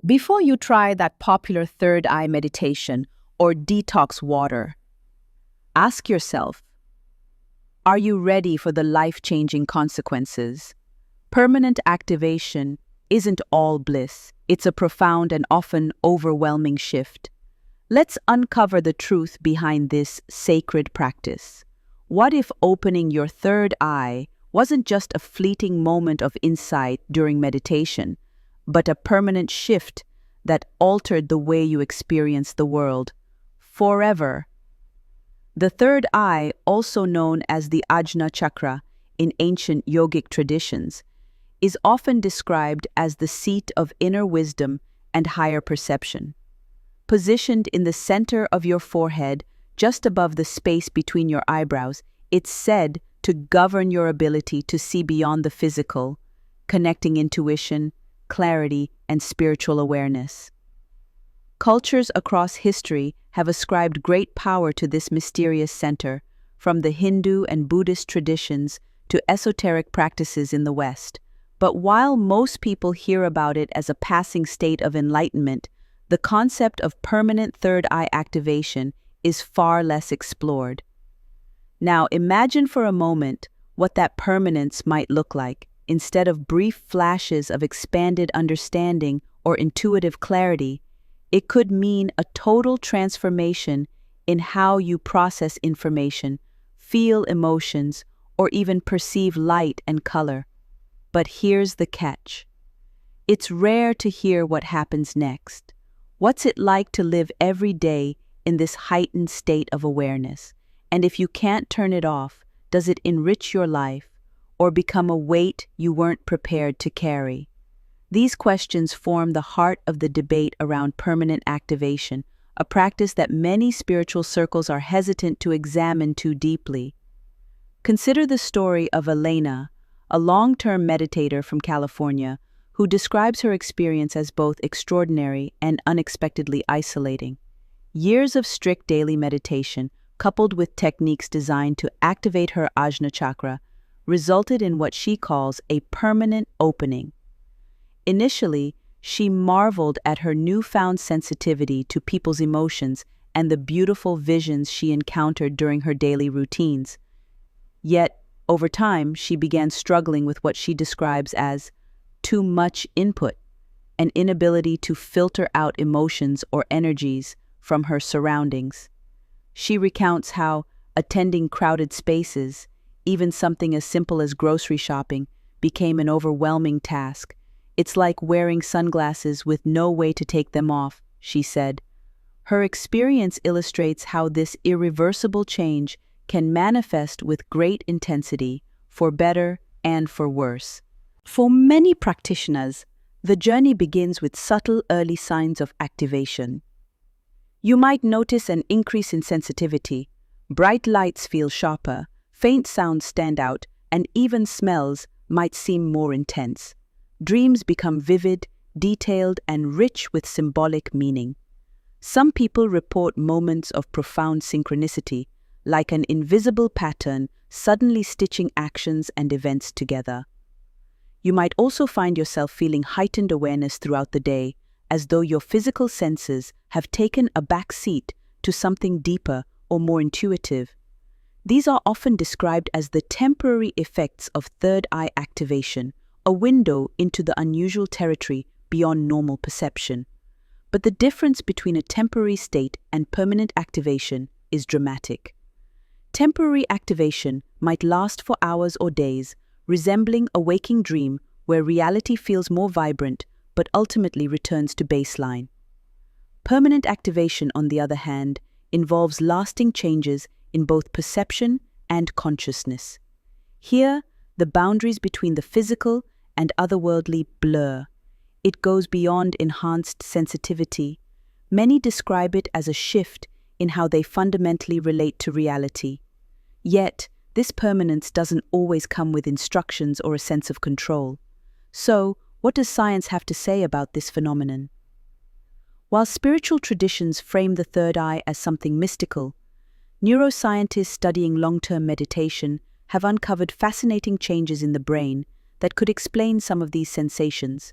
Before you try that popular third eye meditation or detox water, ask yourself, are you ready for the life-changing consequences? Permanent activation isn't all bliss. It's a profound and often overwhelming shift. Let's uncover the truth behind this sacred practice. What if opening your third eye wasn't just a fleeting moment of insight during meditation, but a permanent shift that altered the way you experience the world forever? The third eye, also known as the Ajna chakra in ancient yogic traditions, is often described as the seat of inner wisdom and higher perception. Positioned in the center of your forehead, just above the space between your eyebrows, it's said to govern your ability to see beyond the physical, connecting intuition, clarity, and spiritual awareness. Cultures across history have ascribed great power to this mysterious center, from the Hindu and Buddhist traditions to esoteric practices in the West. But while most people hear about it as a passing state of enlightenment, the concept of permanent third eye activation is far less explored. Now, imagine for a moment what that permanence might look like. Instead of brief flashes of expanded understanding or intuitive clarity, it could mean a total transformation in how you process information, feel emotions, or even perceive light and color. But here's the catch. It's rare to hear what happens next. What's it like to live every day in this heightened state of awareness? And if you can't turn it off, does it enrich your life or become a weight you weren't prepared to carry? These questions form the heart of the debate around permanent activation, a practice that many spiritual circles are hesitant to examine too deeply. Consider the story of Elena, a long-term meditator from California, who describes her experience as both extraordinary and unexpectedly isolating. Years of strict daily meditation, coupled with techniques designed to activate her Ajna chakra, resulted in what she calls a permanent opening. Initially, she marveled at her newfound sensitivity to people's emotions and the beautiful visions she encountered during her daily routines. Yet, over time, she began struggling with what she describes as too much input, an inability to filter out emotions or energies from her surroundings. She recounts how attending crowded spaces, even something as simple as grocery shopping, became an overwhelming task. It's like wearing sunglasses with no way to take them off, she said. Her experience illustrates how this irreversible change can manifest with great intensity, for better and for worse. For many practitioners, the journey begins with subtle early signs of activation. You might notice an increase in sensitivity, bright lights feel sharper, faint sounds stand out, and even smells might seem more intense. Dreams become vivid, detailed, and rich with symbolic meaning. Some people report moments of profound synchronicity, like an invisible pattern suddenly stitching actions and events together. You might also find yourself feeling heightened awareness throughout the day, as though your physical senses have taken a back seat to something deeper or more intuitive. These are often described as the temporary effects of third eye activation, a window into the unusual territory beyond normal perception. But the difference between a temporary state and permanent activation is dramatic. Temporary activation might last for hours or days, resembling a waking dream where reality feels more vibrant but ultimately returns to baseline. Permanent activation, on the other hand, involves lasting changes in both perception and consciousness. Here, the boundaries between the physical and otherworldly blur. It goes beyond enhanced sensitivity. Many describe it as a shift in how they fundamentally relate to reality. Yet, this permanence doesn't always come with instructions or a sense of control. So, what does science have to say about this phenomenon? While spiritual traditions frame the third eye as something mystical, neuroscientists studying long-term meditation have uncovered fascinating changes in the brain that could explain some of these sensations.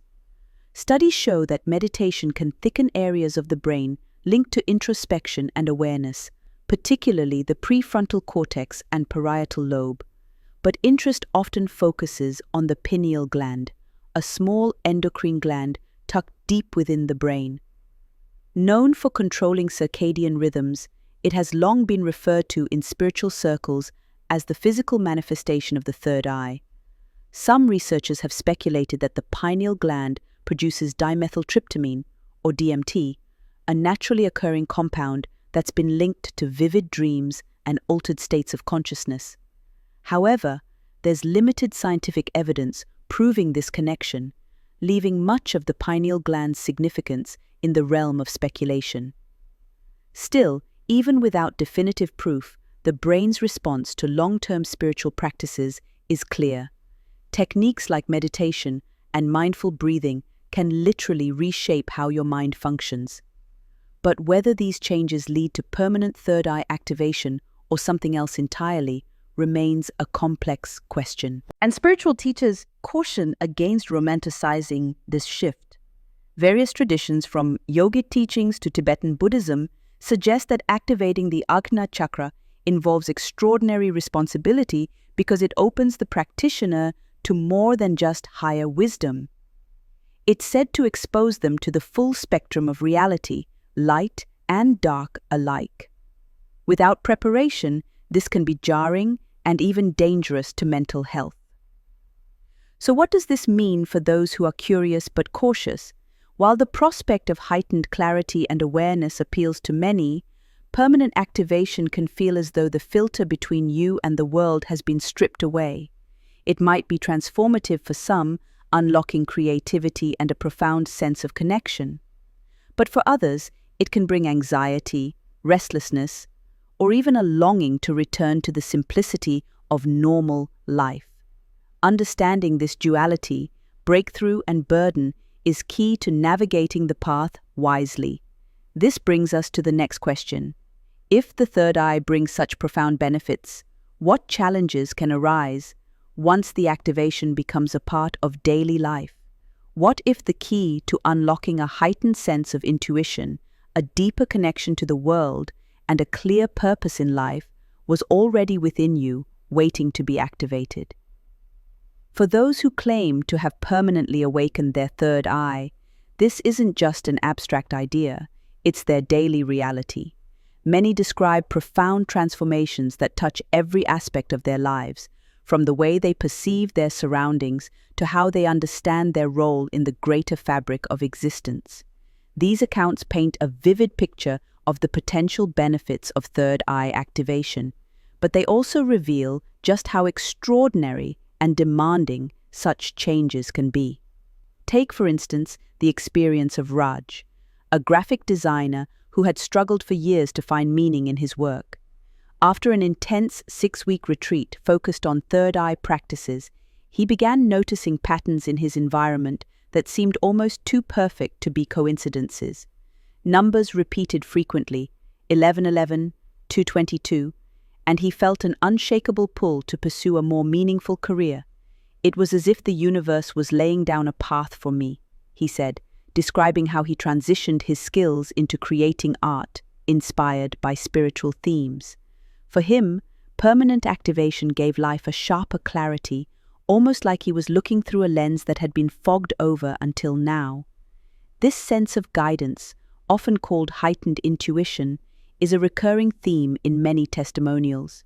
Studies show that meditation can thicken areas of the brain linked to introspection and awareness, particularly the prefrontal cortex and parietal lobe. But interest often focuses on the pineal gland, a small endocrine gland tucked deep within the brain. Known for controlling circadian rhythms, it has long been referred to in spiritual circles as the physical manifestation of the third eye. Some researchers have speculated that the pineal gland produces dimethyltryptamine, or DMT, a naturally occurring compound that's been linked to vivid dreams and altered states of consciousness. However, there's limited scientific evidence proving this connection, leaving much of the pineal gland's significance in the realm of speculation. Still, even without definitive proof, the brain's response to long-term spiritual practices is clear. Techniques like meditation and mindful breathing can literally reshape how your mind functions. But whether these changes lead to permanent third eye activation or something else entirely remains a complex question. And spiritual teachers caution against romanticizing this shift. Various traditions, from yogic teachings to Tibetan Buddhism, suggest that activating the Ajna chakra involves extraordinary responsibility because it opens the practitioner to more than just higher wisdom. It's said to expose them to the full spectrum of reality, light and dark alike. Without preparation, this can be jarring and even dangerous to mental health. So what does this mean for those who are curious but cautious? While the prospect of heightened clarity and awareness appeals to many, permanent activation can feel as though the filter between you and the world has been stripped away. It might be transformative for some, unlocking creativity and a profound sense of connection. But for others, it can bring anxiety, restlessness, or even a longing to return to the simplicity of normal life. Understanding this duality, breakthrough and burden, is key to navigating the path wisely. This brings us to the next question. If the third eye brings such profound benefits, what challenges can arise once the activation becomes a part of daily life? What if the key to unlocking a heightened sense of intuition, a deeper connection to the world, and a clear purpose in life was already within you, waiting to be activated? For those who claim to have permanently awakened their third eye, this isn't just an abstract idea, it's their daily reality. Many describe profound transformations that touch every aspect of their lives, from the way they perceive their surroundings to how they understand their role in the greater fabric of existence. These accounts paint a vivid picture of the potential benefits of third eye activation, but they also reveal just how extraordinary and demanding such changes can be. Take, for instance, the experience of Raj, a graphic designer who had struggled for years to find meaning in his work. After an intense 6-week retreat focused on third eye practices, he began noticing patterns in his environment that seemed almost too perfect to be coincidences. Numbers repeated frequently, 1111, 222, and he felt an unshakable pull to pursue a more meaningful career. It was as if the universe was laying down a path for me, he said, describing how he transitioned his skills into creating art inspired by spiritual themes. For him, permanent activation gave life a sharper clarity, almost like he was looking through a lens that had been fogged over until now. This sense of guidance, often called heightened intuition, is a recurring theme in many testimonials.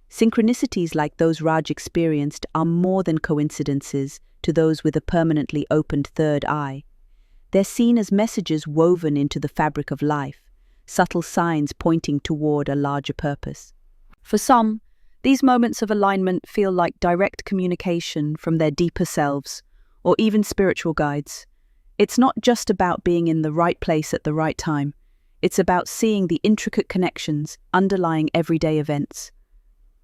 Synchronicities like those Raj experienced are more than coincidences to those with a permanently opened third eye. They're seen as messages woven into the fabric of life, subtle signs pointing toward a larger purpose. For some, these moments of alignment feel like direct communication from their deeper selves, or even spiritual guides. It's not just about being in the right place at the right time. It's about seeing the intricate connections underlying everyday events.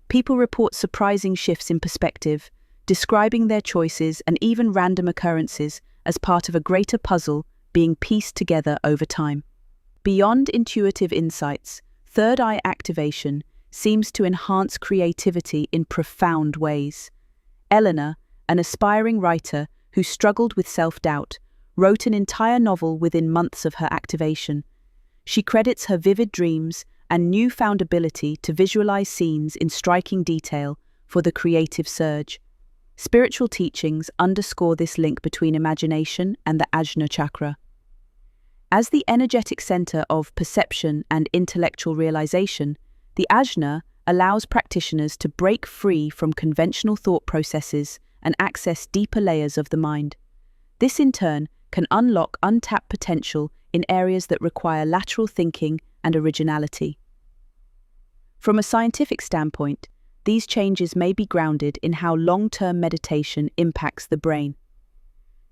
People report surprising shifts in perspective, describing their choices and even random occurrences as part of a greater puzzle being pieced together over time. Beyond intuitive insights, third eye activation seems to enhance creativity in profound ways. Elena, an aspiring writer who struggled with self-doubt, wrote an entire novel within months of her activation. She credits her vivid dreams and newfound ability to visualize scenes in striking detail for the creative surge. Spiritual teachings underscore this link between imagination and the Ajna chakra. As the energetic center of perception and intellectual realization, the Ajna allows practitioners to break free from conventional thought processes and access deeper layers of the mind. This, in turn, can unlock untapped potential in areas that require lateral thinking and originality. From a scientific standpoint, these changes may be grounded in how long-term meditation impacts the brain.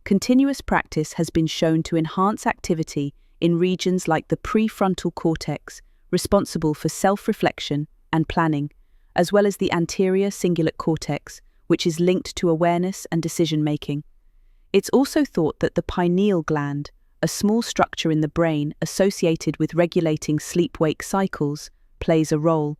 Continuous practice has been shown to enhance activity in regions like the prefrontal cortex, responsible for self-reflection and planning, as well as the anterior cingulate cortex, which is linked to awareness and decision-making. It's also thought that the pineal gland, a small structure in the brain associated with regulating sleep-wake cycles, plays a role.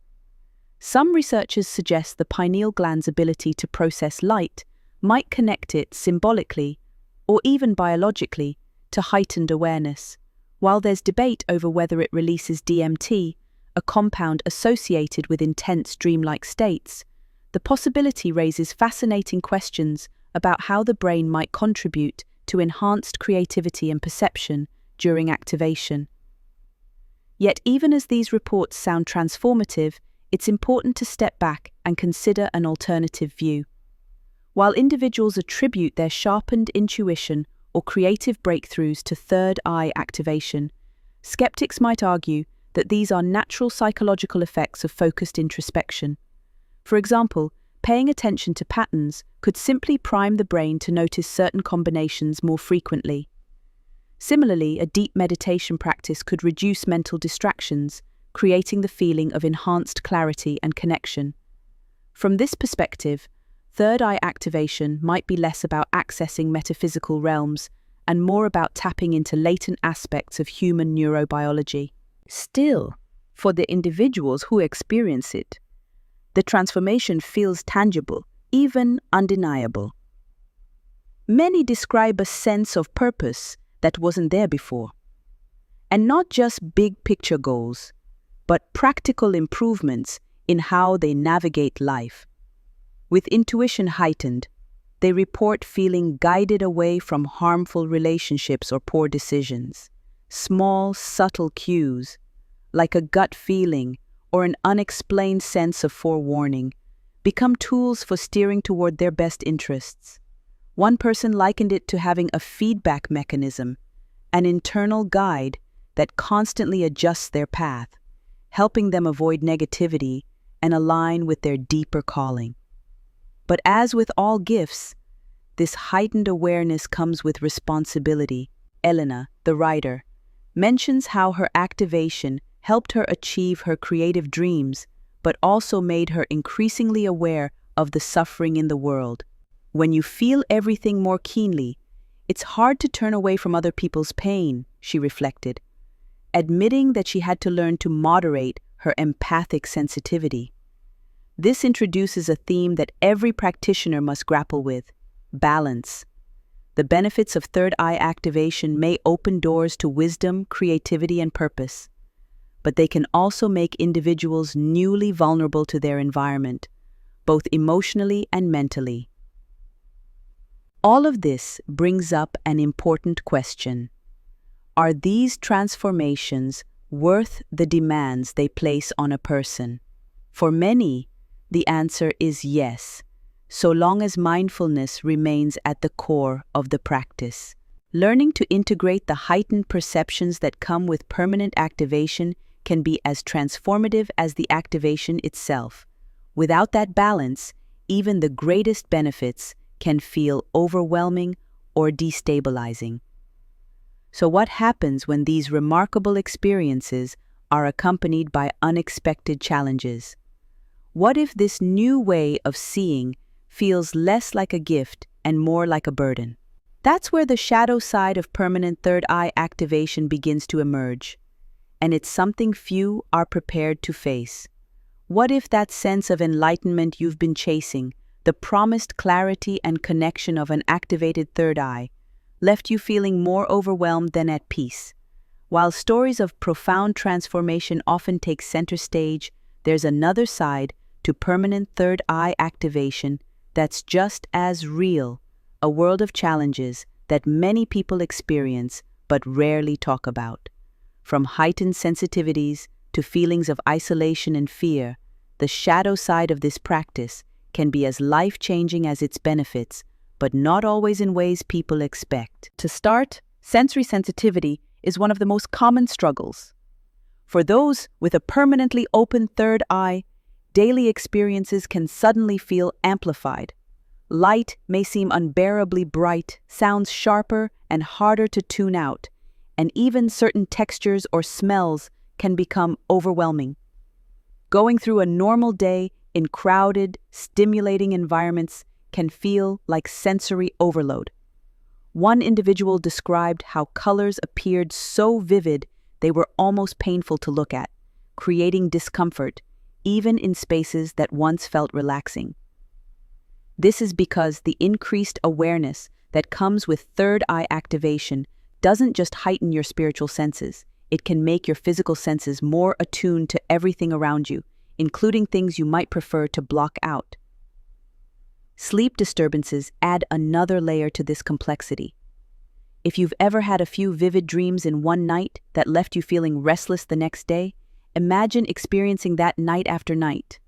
Some researchers suggest the pineal gland's ability to process light might connect it symbolically, or even biologically, to heightened awareness. While there's debate over whether it releases DMT, a compound associated with intense dreamlike states, the possibility raises fascinating questions about how the brain might contribute to enhanced creativity and perception during activation. Yet even as these reports sound transformative, it's important to step back and consider an alternative view. While individuals attribute their sharpened intuition or creative breakthroughs to third eye activation, skeptics might argue that these are natural psychological effects of focused introspection. For example, paying attention to patterns could simply prime the brain to notice certain combinations more frequently. Similarly, a deep meditation practice could reduce mental distractions, creating the feeling of enhanced clarity and connection. From this perspective, third eye activation might be less about accessing metaphysical realms and more about tapping into latent aspects of human neurobiology. Still, for the individuals who experience it, the transformation feels tangible, even undeniable. Many describe a sense of purpose that wasn't there before. And not just big picture goals, but practical improvements in how they navigate life. With intuition heightened, they report feeling guided away from harmful relationships or poor decisions. Small, subtle cues, like a gut feeling or an unexplained sense of forewarning, become tools for steering toward their best interests. One person likened it to having a feedback mechanism, an internal guide that constantly adjusts their path, helping them avoid negativity and align with their deeper calling. But as with all gifts, this heightened awareness comes with responsibility. Elena, the writer, mentions how her activation helped her achieve her creative dreams, but also made her increasingly aware of the suffering in the world. When you feel everything more keenly, it's hard to turn away from other people's pain, she reflected, admitting that she had to learn to moderate her empathic sensitivity. This introduces a theme that every practitioner must grapple with: balance. The benefits of third eye activation may open doors to wisdom, creativity, and purpose, but they can also make individuals newly vulnerable to their environment, both emotionally and mentally. All of this brings up an important question. Are these transformations worth the demands they place on a person? For many, the answer is yes, so long as mindfulness remains at the core of the practice. Learning to integrate the heightened perceptions that come with permanent activation can be as transformative as the activation itself. Without that balance, even the greatest benefits can feel overwhelming or destabilizing. So what happens when these remarkable experiences are accompanied by unexpected challenges? What if this new way of seeing feels less like a gift and more like a burden? That's where the shadow side of permanent third eye activation begins to emerge, and it's something few are prepared to face. What if that sense of enlightenment you've been chasing, the promised clarity and connection of an activated third eye, left you feeling more overwhelmed than at peace. While stories of profound transformation often take center stage, there's another side to permanent third eye activation that's just as real, a world of challenges that many people experience but rarely talk about. From heightened sensitivities to feelings of isolation and fear, the shadow side of this practice can be as life-changing as its benefits, but not always in ways people expect. To start, sensory sensitivity is one of the most common struggles. For those with a permanently open third eye, daily experiences can suddenly feel amplified. Light may seem unbearably bright, sounds sharper and harder to tune out, and even certain textures or smells can become overwhelming. Going through a normal day in crowded, stimulating environments can feel like sensory overload. One individual described how colors appeared so vivid they were almost painful to look at, creating discomfort, even in spaces that once felt relaxing. This is because the increased awareness that comes with third eye activation doesn't just heighten your spiritual senses, it can make your physical senses more attuned to everything around you, including things you might prefer to block out. Sleep disturbances add another layer to this complexity. If you've ever had a few vivid dreams in one night that left you feeling restless the next day, imagine experiencing that night after night.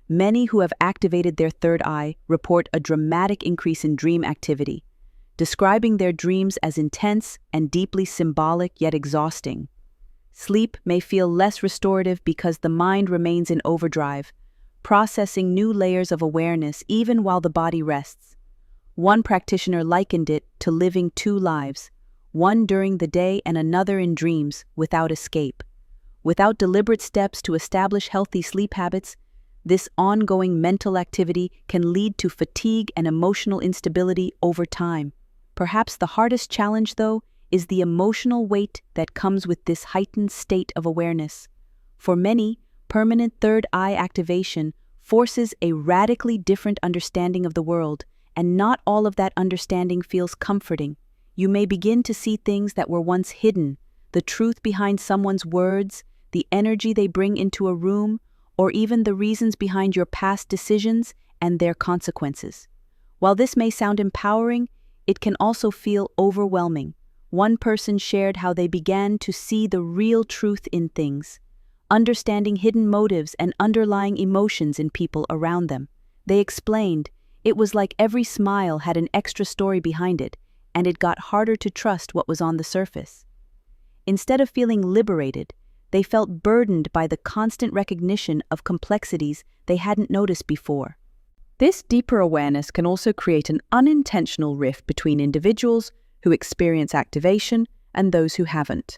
Many who have activated their third eye report a dramatic increase in dream activity, describing their dreams as intense and deeply symbolic yet exhausting. Sleep may feel less restorative because the mind remains in overdrive, processing new layers of awareness even while the body rests. One practitioner likened it to living two lives, one during the day and another in dreams, without escape. Without deliberate steps to establish healthy sleep habits, this ongoing mental activity can lead to fatigue and emotional instability over time. Perhaps the hardest challenge, though, is the emotional weight that comes with this heightened state of awareness. For many, permanent third eye activation forces a radically different understanding of the world, and not all of that understanding feels comforting. You may begin to see things that were once hidden, the truth behind someone's words, the energy they bring into a room, or even the reasons behind your past decisions and their consequences. While this may sound empowering, it can also feel overwhelming. One person shared how they began to see the real truth in things, understanding hidden motives and underlying emotions in people around them. They explained, it was like every smile had an extra story behind it, and it got harder to trust what was on the surface. Instead of feeling liberated, they felt burdened by the constant recognition of complexities they hadn't noticed before. This deeper awareness can also create an unintentional rift between individuals who experience activation and those who haven't.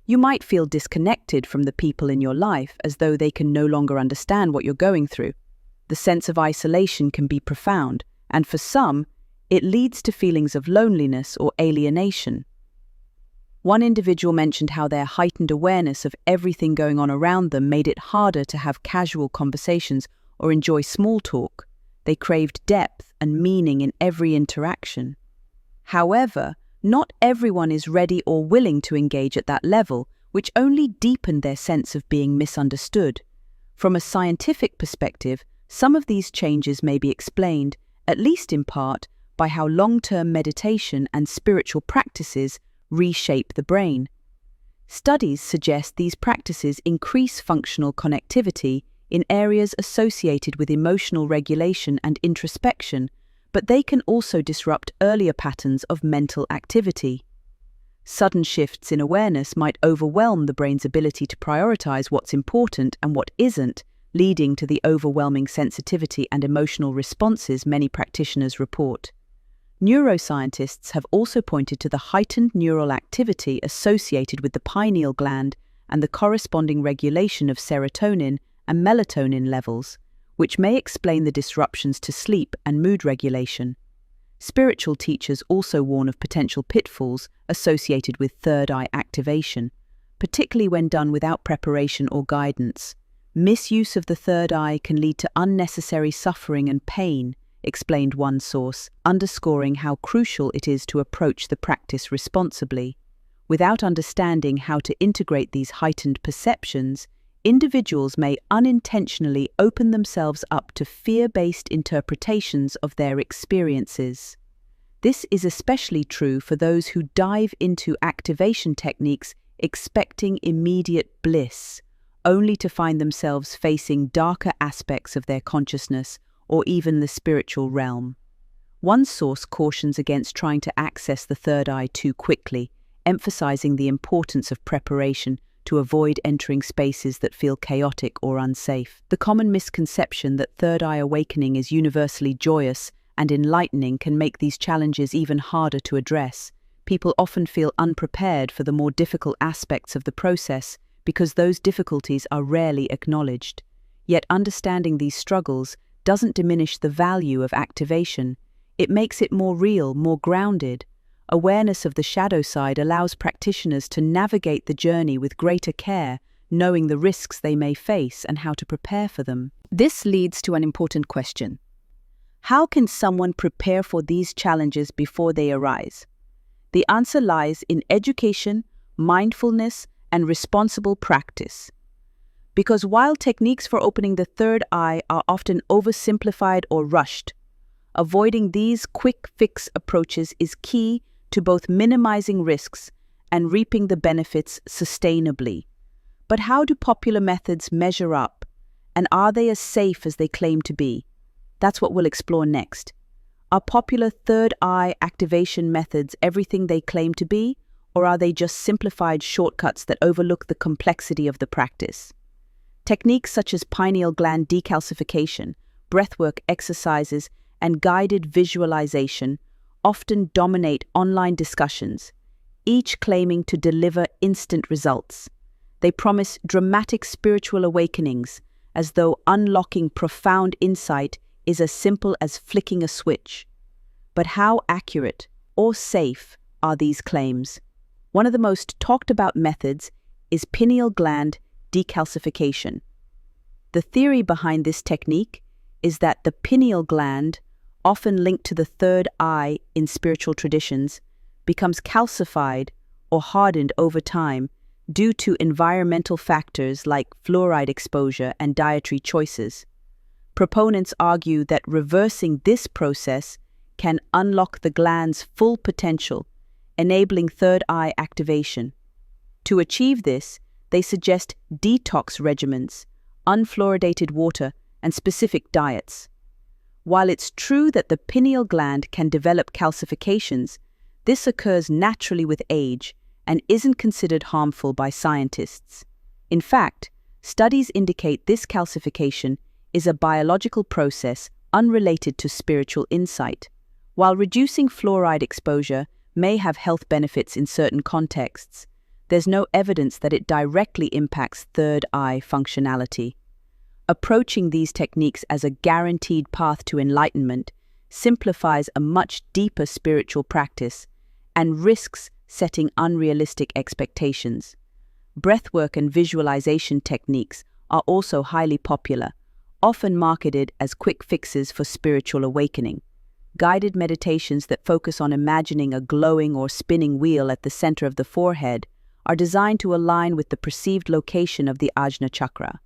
You might feel disconnected from the people in your life as though they can no longer understand what you're going through. The sense of isolation can be profound, and for some, it leads to feelings of loneliness or alienation. One individual mentioned how their heightened awareness of everything going on around them made it harder to have casual conversations or enjoy small talk. They craved depth and meaning in every interaction. However, not everyone is ready or willing to engage at that level, which only deepened their sense of being misunderstood. From a scientific perspective, some of these changes may be explained, at least in part, by how long-term meditation and spiritual practices reshape the brain. Studies suggest these practices increase functional connectivity in areas associated with emotional regulation and introspection, but they can also disrupt earlier patterns of mental activity. Sudden shifts in awareness might overwhelm the brain's ability to prioritize what's important and what isn't, leading to the overwhelming sensitivity and emotional responses many practitioners report. Neuroscientists have also pointed to the heightened neural activity associated with the pineal gland and the corresponding regulation of serotonin and melatonin levels, which may explain the disruptions to sleep and mood regulation. Spiritual teachers also warn of potential pitfalls associated with third eye activation, particularly when done without preparation or guidance. Misuse of the third eye can lead to unnecessary suffering and pain, explained one source, underscoring how crucial it is to approach the practice responsibly. Without understanding how to integrate these heightened perceptions, individuals may unintentionally open themselves up to fear-based interpretations of their experiences. This is especially true for those who dive into activation techniques expecting immediate bliss, only to find themselves facing darker aspects of their consciousness or even the spiritual realm. One source cautions against trying to access the third eye too quickly, emphasizing the importance of preparation to avoid entering spaces that feel chaotic or unsafe. The common misconception that third eye awakening is universally joyous and enlightening can make these challenges even harder to address. People often feel unprepared for the more difficult aspects of the process because those difficulties are rarely acknowledged. Yet understanding these struggles doesn't diminish the value of activation. It makes it more real, more grounded. Awareness of the shadow side allows practitioners to navigate the journey with greater care, knowing the risks they may face and how to prepare for them. This leads to an important question. How can someone prepare for these challenges before they arise? The answer lies in education, mindfulness, and responsible practice. Because while techniques for opening the third eye are often oversimplified or rushed, avoiding these quick-fix approaches is key to both minimizing risks and reaping the benefits sustainably. But how do popular methods measure up, and are they as safe as they claim to be? That's what we'll explore next. Are popular third eye activation methods everything they claim to be, or are they just simplified shortcuts that overlook the complexity of the practice? Techniques such as pineal gland decalcification, breathwork exercises, and guided visualization often dominate online discussions, each claiming to deliver instant results. They promise dramatic spiritual awakenings, as though unlocking profound insight is as simple as flicking a switch. But how accurate or safe are these claims? One of the most talked about methods is pineal gland decalcification. The theory behind this technique is that the pineal gland, often linked to the third eye in spiritual traditions, becomes calcified or hardened over time due to environmental factors like fluoride exposure and dietary choices. Proponents argue that reversing this process can unlock the gland's full potential, enabling third eye activation. To achieve this, they suggest detox regimens, unfluoridated water, and specific diets. While it's true that the pineal gland can develop calcifications, this occurs naturally with age and isn't considered harmful by scientists. In fact, studies indicate this calcification is a biological process unrelated to spiritual insight. While reducing fluoride exposure may have health benefits in certain contexts, there's no evidence that it directly impacts third eye functionality. Approaching these techniques as a guaranteed path to enlightenment simplifies a much deeper spiritual practice and risks setting unrealistic expectations. Breathwork and visualization techniques are also highly popular, often marketed as quick fixes for spiritual awakening. Guided meditations that focus on imagining a glowing or spinning wheel at the center of the forehead are designed to align with the perceived location of the Ajna chakra.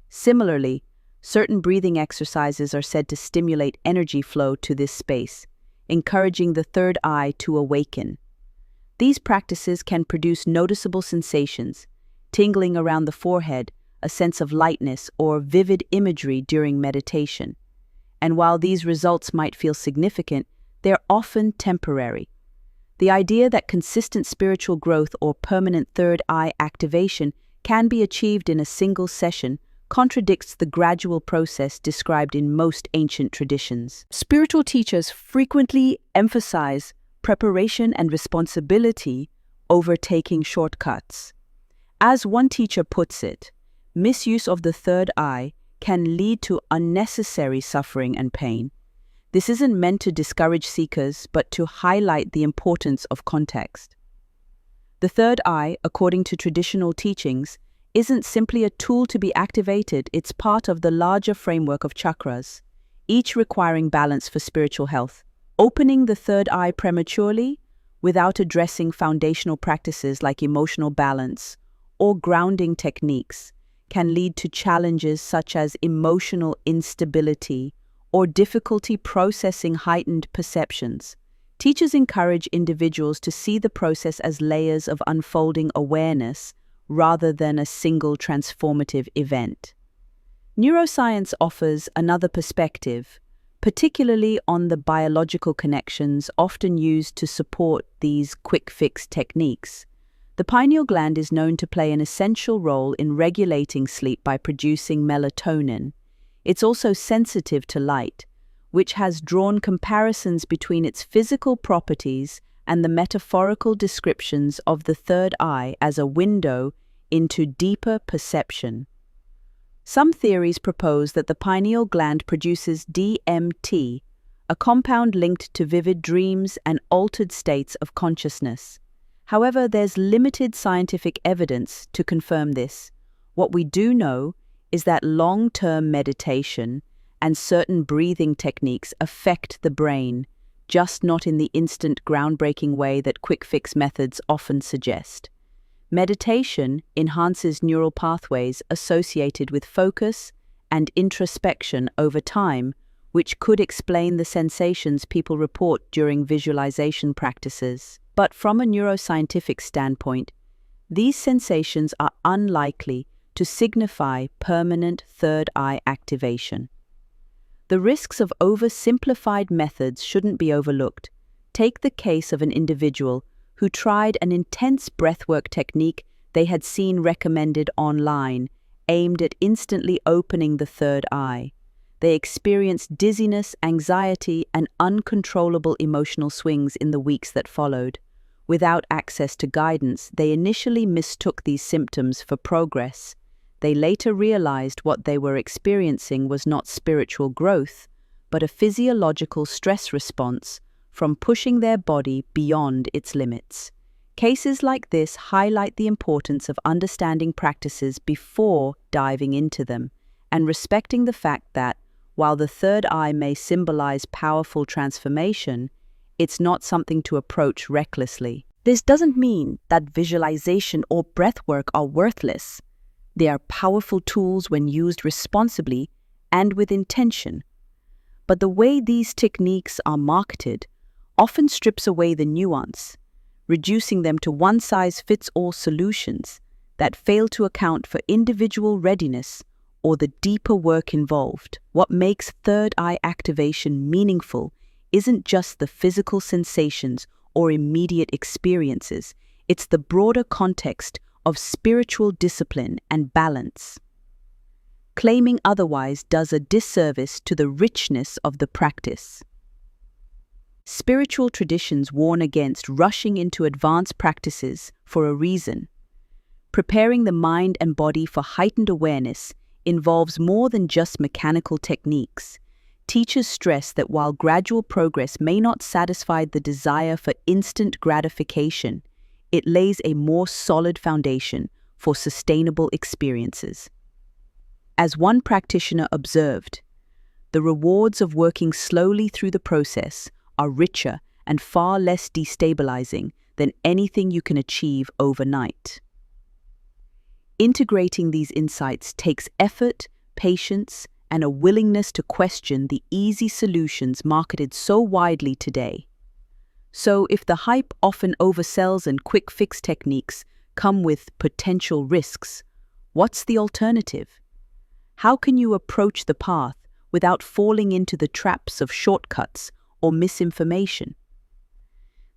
Similarly, certain breathing exercises are said to stimulate energy flow to this space, encouraging the third eye to awaken. These practices can produce noticeable sensations, tingling around the forehead, a sense of lightness, or vivid imagery during meditation. And while these results might feel significant, they're often temporary. The idea that consistent spiritual growth or permanent third eye activation can be achieved in a single session contradicts the gradual process described in most ancient traditions. Spiritual teachers frequently emphasize preparation and responsibility over taking shortcuts. As one teacher puts it, misuse of the third eye can lead to unnecessary suffering and pain. This isn't meant to discourage seekers, but to highlight the importance of context. The third eye, according to traditional teachings, isn't simply a tool to be activated, it's part of the larger framework of chakras. each requiring balance for spiritual health. Opening the third eye prematurely, without addressing foundational practices like emotional balance or grounding techniques, can lead to challenges such as emotional instability or difficulty processing heightened perceptions. Teachers encourage individuals to see the process as layers of unfolding awareness rather than a single transformative event. Neuroscience offers another perspective, particularly on the biological connections often used to support these quick-fix techniques. The pineal gland is known to play an essential role in regulating sleep by producing melatonin. It's also sensitive to light, which has drawn comparisons between its physical properties and the metaphorical descriptions of the third eye as a window into deeper perception. Some theories propose that the pineal gland produces DMT, a compound linked to vivid dreams and altered states of consciousness. However, there's limited scientific evidence to confirm this. What we do know is that long-term meditation and certain breathing techniques affect the brain, just not in the instant groundbreaking way that quick-fix methods often suggest. Meditation enhances neural pathways associated with focus and introspection over time, which could explain the sensations people report during visualization practices. But from a neuroscientific standpoint, these sensations are unlikely to signify permanent third eye activation. The risks of oversimplified methods shouldn't be overlooked. Take the case of an individual who tried an intense breathwork technique they had seen recommended online, aimed at instantly opening the third eye. They experienced dizziness, anxiety, and uncontrollable emotional swings in the weeks that followed. Without access to guidance, they initially mistook these symptoms for progress. They later realized what they were experiencing was not spiritual growth, but a physiological stress response from pushing their body beyond its limits. Cases like this highlight the importance of understanding practices before diving into them, and respecting the fact that, while the third eye may symbolize powerful transformation, it's not something to approach recklessly. This doesn't mean that visualization or breathwork are worthless. They are powerful tools when used responsibly and with intention. But the way these techniques are marketed often strips away the nuance, reducing them to one-size-fits-all solutions that fail to account for individual readiness or the deeper work involved. What makes third eye activation meaningful isn't just the physical sensations or immediate experiences, it's the broader context of spiritual discipline and balance. Claiming otherwise does a disservice to the richness of the practice. Spiritual traditions warn against rushing into advanced practices for a reason. Preparing the mind and body for heightened awareness involves more than just mechanical techniques. Teachers stress that while gradual progress may not satisfy the desire for instant gratification, it lays a more solid foundation for sustainable experiences. As one practitioner observed, the rewards of working slowly through the process are richer and far less destabilizing than anything you can achieve overnight. Integrating these insights takes effort, patience, and a willingness to question the easy solutions marketed so widely today. So, if the hype often oversells and quick-fix techniques come with potential risks, what's the alternative? How can you approach the path without falling into the traps of shortcuts or misinformation?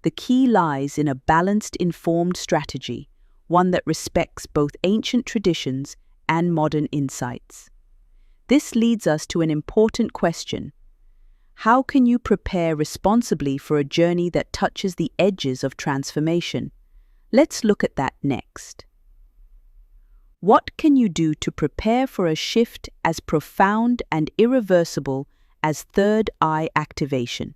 The key lies in a balanced, informed strategy, one that respects both ancient traditions and modern insights. This leads us to an important question. How can you prepare responsibly for a journey that touches the edges of transformation? Let's look at that next. What can you do to prepare for a shift as profound and irreversible as third eye activation?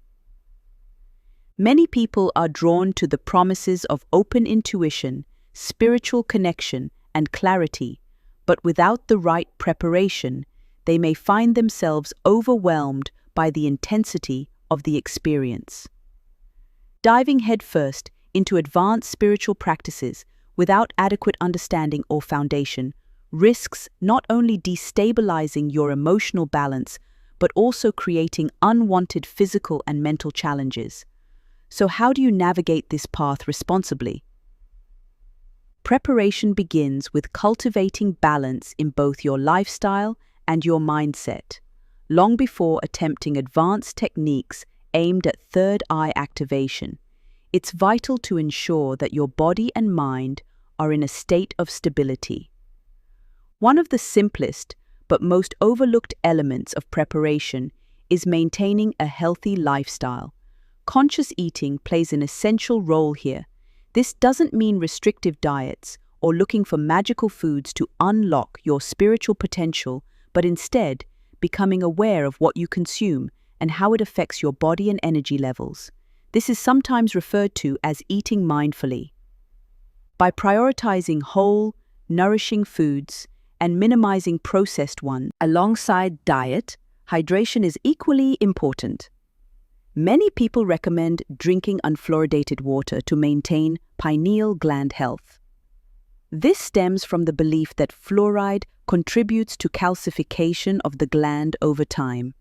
Many people are drawn to the promises of open intuition, spiritual connection, and clarity, but without the right preparation, they may find themselves overwhelmed by the intensity of the experience. Diving headfirst into advanced spiritual practices without adequate understanding or foundation risks not only destabilizing your emotional balance, but also creating unwanted physical and mental challenges. So how do you navigate this path responsibly? Preparation begins with cultivating balance in both your lifestyle and your mindset, long before attempting advanced techniques aimed at third eye activation. It's vital to ensure that your body and mind are in a state of stability. One of the simplest but most overlooked elements of preparation is maintaining a healthy lifestyle. Conscious eating plays an essential role here. This doesn't mean restrictive diets or looking for magical foods to unlock your spiritual potential, but instead becoming aware of what you consume and how it affects your body and energy levels. This is sometimes referred to as eating mindfully. By prioritizing whole, nourishing foods and minimizing processed ones alongside diet, hydration is equally important. Many people recommend drinking unfluoridated water to maintain pineal gland health. This stems from the belief that fluoride contributes to calcification of the gland over time.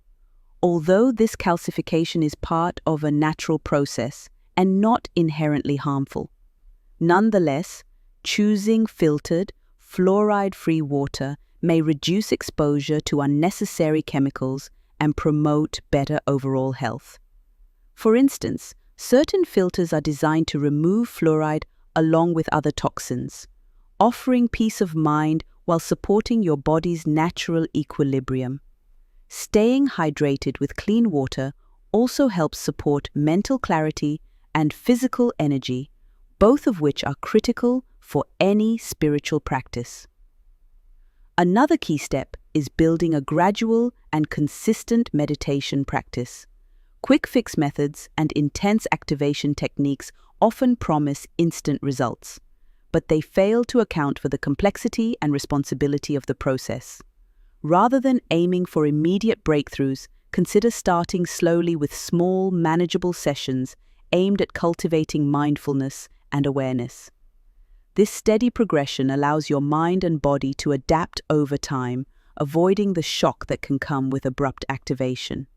Although this calcification is part of a natural process and not inherently harmful, nonetheless, choosing filtered, fluoride-free water may reduce exposure to unnecessary chemicals and promote better overall health. For instance, certain filters are designed to remove fluoride along with other toxins, offering peace of mind while supporting your body's natural equilibrium. Staying hydrated with clean water also helps support mental clarity and physical energy, both of which are critical for any spiritual practice. Another key step is building a gradual and consistent meditation practice. Quick fix methods and intense activation techniques often promise instant results, but they fail to account for the complexity and responsibility of the process. Rather than aiming for immediate breakthroughs, consider starting slowly with small, manageable sessions aimed at cultivating mindfulness and awareness. This steady progression allows your mind and body to adapt over time, avoiding the shock that can come with abrupt activation.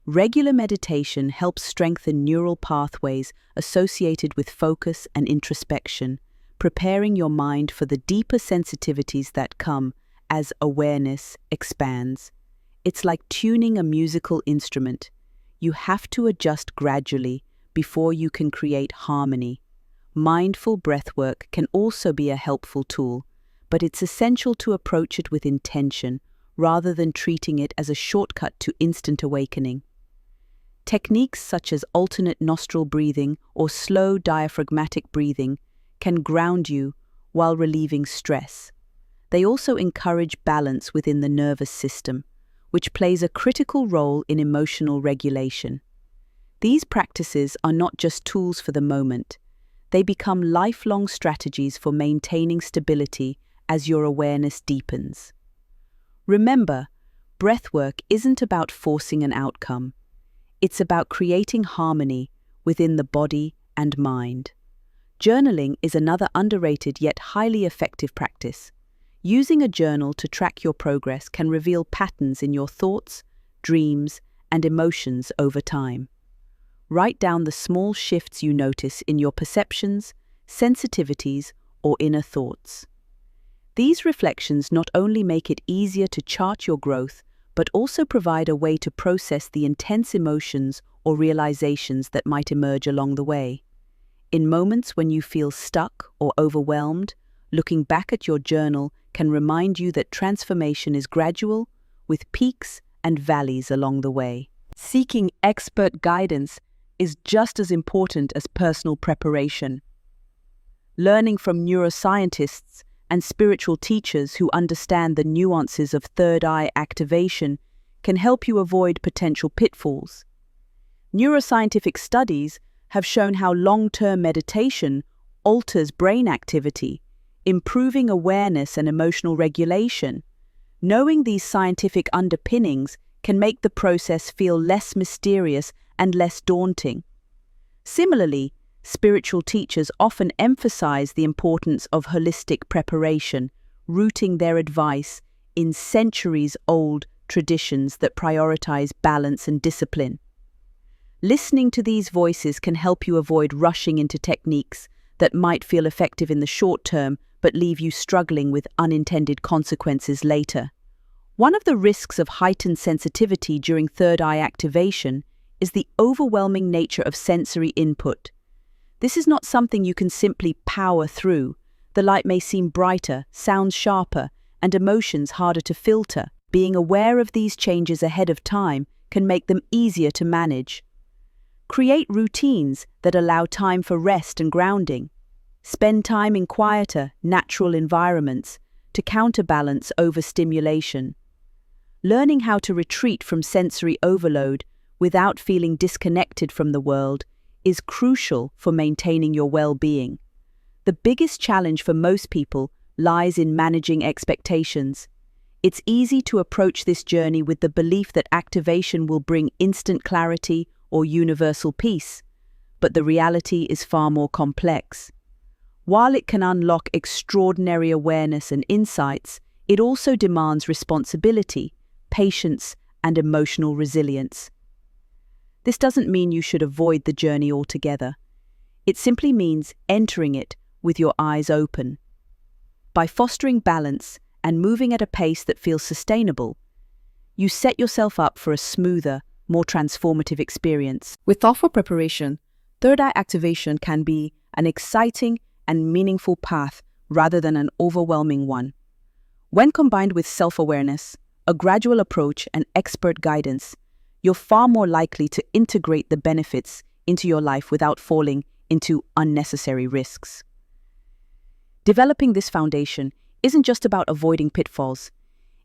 Regular meditation helps strengthen neural pathways associated with focus and introspection, preparing your mind for the deeper sensitivities that come as awareness expands. It's like tuning a musical instrument. You have to adjust gradually before you can create harmony. Mindful breathwork can also be a helpful tool, but it's essential to approach it with intention rather than treating it as a shortcut to instant awakening. Techniques such as alternate nostril breathing or slow diaphragmatic breathing can ground you while relieving stress. They also encourage balance within the nervous system, which plays a critical role in emotional regulation. These practices are not just tools for the moment. They become lifelong strategies for maintaining stability as your awareness deepens. Remember, breathwork isn't about forcing an outcome. It's about creating harmony within the body and mind. Journaling is another underrated yet highly effective practice. Using a journal to track your progress can reveal patterns in your thoughts, dreams, and emotions over time. Write down the small shifts you notice in your perceptions, sensitivities, or inner thoughts. These reflections not only make it easier to chart your growth, but also provide a way to process the intense emotions or realizations that might emerge along the way. In moments when you feel stuck or overwhelmed, looking back at your journal can remind you that transformation is gradual, with peaks and valleys along the way. Seeking expert guidance is just as important as personal preparation. Learning from neuroscientists and spiritual teachers who understand the nuances of third eye activation can help you avoid potential pitfalls. Neuroscientific studies have shown how long-term meditation alters brain activity, improving awareness and emotional regulation. Knowing these scientific underpinnings can make the process feel less mysterious and less daunting. Similarly, spiritual teachers often emphasize the importance of holistic preparation, rooting their advice in centuries-old traditions that prioritize balance and discipline. Listening to these voices can help you avoid rushing into techniques that might feel effective in the short term but leave you struggling with unintended consequences later. One of the risks of heightened sensitivity during third eye activation is the overwhelming nature of sensory input. This is not something you can simply power through. The light may seem brighter, sounds sharper, and emotions harder to filter. Being aware of these changes ahead of time can make them easier to manage. Create routines that allow time for rest and grounding. Spend time in quieter, natural environments to counterbalance overstimulation. Learning how to retreat from sensory overload without feeling disconnected from the world is crucial for maintaining your well-being. The biggest challenge for most people lies in managing expectations. It's easy to approach this journey with the belief that activation will bring instant clarity or universal peace, but the reality is far more complex. While it can unlock extraordinary awareness and insights, it also demands responsibility, patience, and emotional resilience. This doesn't mean you should avoid the journey altogether. It simply means entering it with your eyes open. By fostering balance and moving at a pace that feels sustainable, you set yourself up for a smoother, more transformative experience. With thoughtful preparation, third eye activation can be an exciting and meaningful path rather than an overwhelming one. When combined with self-awareness, a gradual approach, and expert guidance, you're far more likely to integrate the benefits into your life without falling into unnecessary risks. Developing this foundation isn't just about avoiding pitfalls.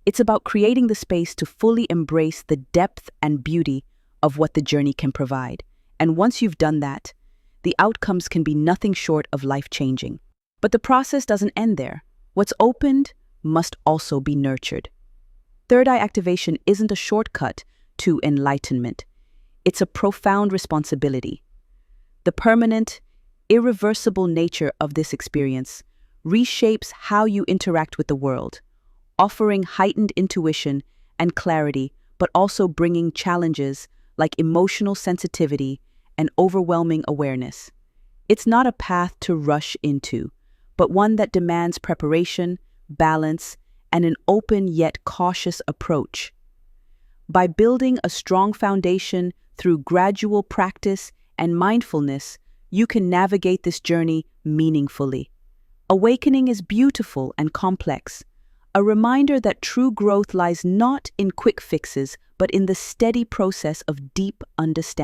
It's about creating the space to fully embrace the depth and beauty of what the journey can provide. And once you've done that, the outcomes can be nothing short of life-changing. But the process doesn't end there. What's opened must also be nurtured. Third eye activation isn't a shortcut to enlightenment. It's a profound responsibility. The permanent, irreversible nature of this experience reshapes how you interact with the world, offering heightened intuition and clarity, but also bringing challenges like emotional sensitivity and overwhelming awareness. It's not a path to rush into, but one that demands preparation, balance, and an open yet cautious approach. By building a strong foundation through gradual practice and mindfulness, you can navigate this journey meaningfully. Awakening is beautiful and complex, a reminder that true growth lies not in quick fixes, but in the steady process of deep understanding.